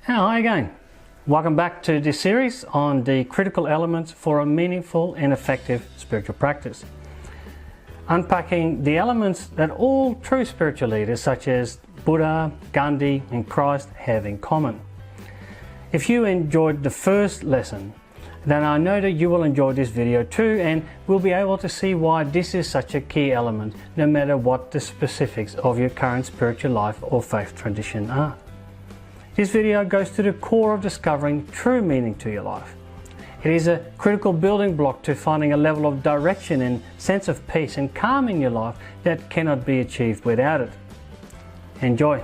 Hi again. Welcome back to this series on the critical elements for a meaningful and effective spiritual practice. Unpacking the elements that all true spiritual leaders such as Buddha, Gandhi and Christ have in common. If you enjoyed the first lesson, then I know that you will enjoy this video too, and we'll be able to see why this is such a key element no matter what the specifics of your current spiritual life or faith tradition are. This video goes to the core of discovering true meaning to your life. It is a critical building block to finding a level of direction and sense of peace and calm in your life that cannot be achieved without it. Enjoy.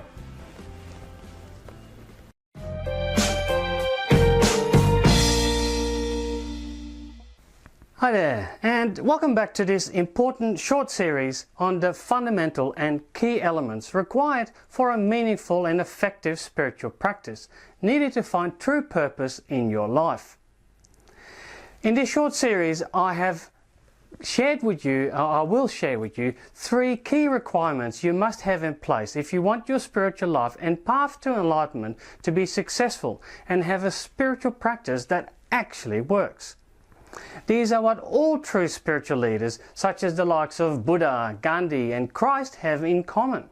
Hi there, and welcome back to this important short series on the fundamental and key elements required for a meaningful and effective spiritual practice needed to find true purpose in your life. In this short series, I will share with you 3 key requirements you must have in place if you want your spiritual life and path to enlightenment to be successful and have a spiritual practice that actually works. These are what all true spiritual leaders, such as the likes of Buddha, Gandhi and Christ, have in common.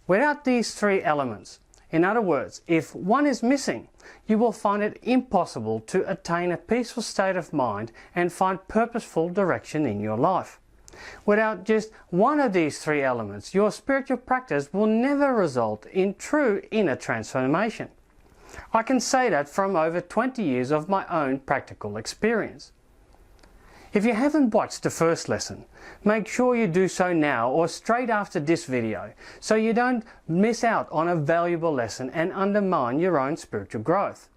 Without these 3 elements, in other words, if one is missing, you will find it impossible to attain a peaceful state of mind and find purposeful direction in your life. Without just one of these 3 elements, your spiritual practice will never result in true inner transformation. I can say that from over 20 years of my own practical experience. If you haven't watched the first lesson, make sure you do so now or straight after this video so you don't miss out on a valuable lesson and undermine your own spiritual growth.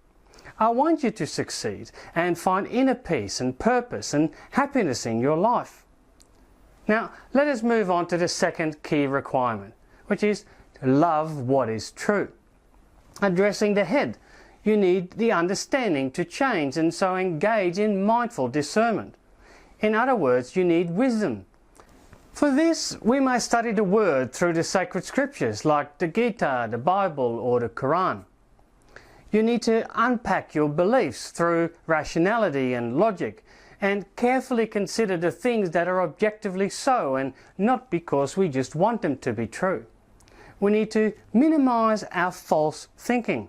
I want you to succeed and find inner peace and purpose and happiness in your life. Now, let us move on to the second key requirement, which is to love what is true. Addressing the head, you need the understanding to change and so engage in mindful discernment. In other words, you need wisdom. For this, we may study the Word through the sacred scriptures like the Gita, the Bible or the Quran. You need to unpack your beliefs through rationality and logic and carefully consider the things that are objectively so and not because we just want them to be true. We need to minimize our false thinking.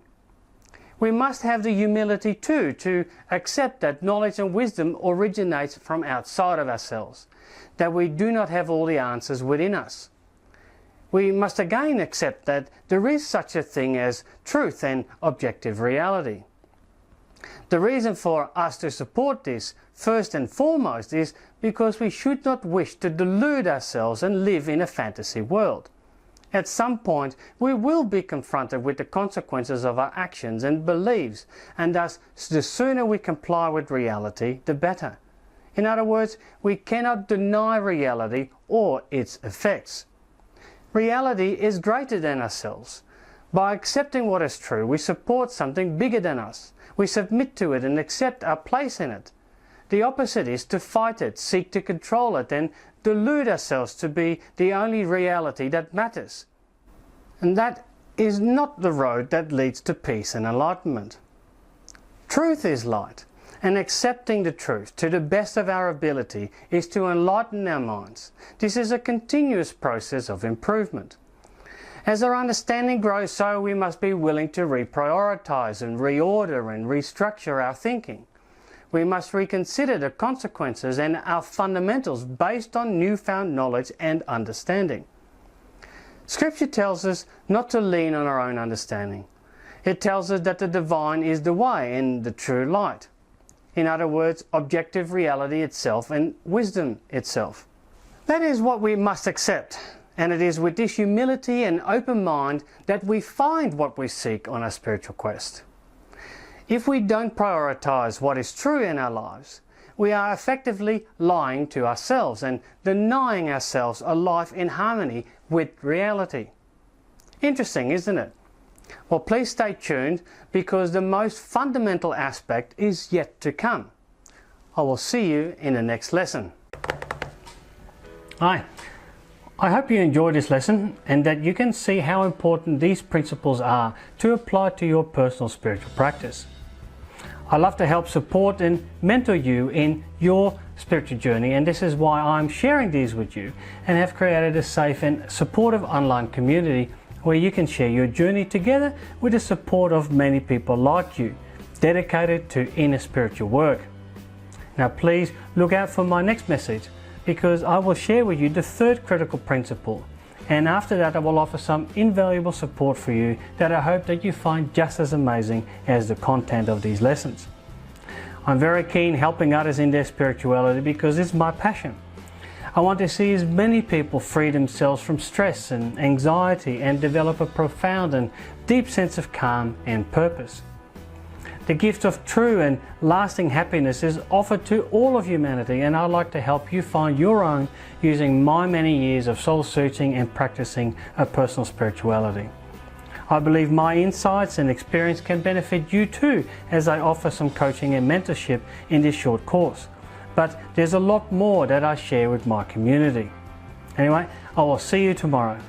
We must have the humility too to accept that knowledge and wisdom originates from outside of ourselves, that we do not have all the answers within us. We must again accept that there is such a thing as truth and objective reality. The reason for us to support this, first and foremost, is because we should not wish to delude ourselves and live in a fantasy world. At some point, we will be confronted with the consequences of our actions and beliefs, and thus the sooner we comply with reality, the better. In other words, we cannot deny reality or its effects. Reality is greater than ourselves. By accepting what is true, we support something bigger than us. We submit to it and accept our place in it. The opposite is to fight it, seek to control it, and delude ourselves to be the only reality that matters. And that is not the road that leads to peace and enlightenment. Truth is light, and accepting the truth to the best of our ability is to enlighten our minds. This is a continuous process of improvement. As our understanding grows, so we must be willing to reprioritize and reorder and restructure our thinking. We must reconsider the consequences and our fundamentals based on newfound knowledge and understanding. Scripture tells us not to lean on our own understanding. It tells us that the divine is the way and the true light. In other words, objective reality itself and wisdom itself. That is what we must accept, and it is with this humility and open mind that we find what we seek on our spiritual quest. If we don't prioritize what is true in our lives, we are effectively lying to ourselves and denying ourselves a life in harmony with reality. Interesting, isn't it? Well, please stay tuned because the most fundamental aspect is yet to come. I will see you in the next lesson. Hi. I hope you enjoyed this lesson and that you can see how important these principles are to apply to your personal spiritual practice. I love to help support and mentor you in your spiritual journey, and this is why I'm sharing these with you and have created a safe and supportive online community where you can share your journey together with the support of many people like you, dedicated to inner spiritual work. Now please look out for my next message, because I will share with you the third critical principle, and after that I will offer some invaluable support for you that I hope that you find just as amazing as the content of these lessons. I'm very keen helping others in their spirituality because it's my passion. I want to see as many people free themselves from stress and anxiety and develop a profound and deep sense of calm and purpose. The gift of true and lasting happiness is offered to all of humanity, and I'd like to help you find your own using my many years of soul searching and practicing a personal spirituality. I believe my insights and experience can benefit you too, as I offer some coaching and mentorship in this short course. But there's a lot more that I share with my community. Anyway, I will see you tomorrow.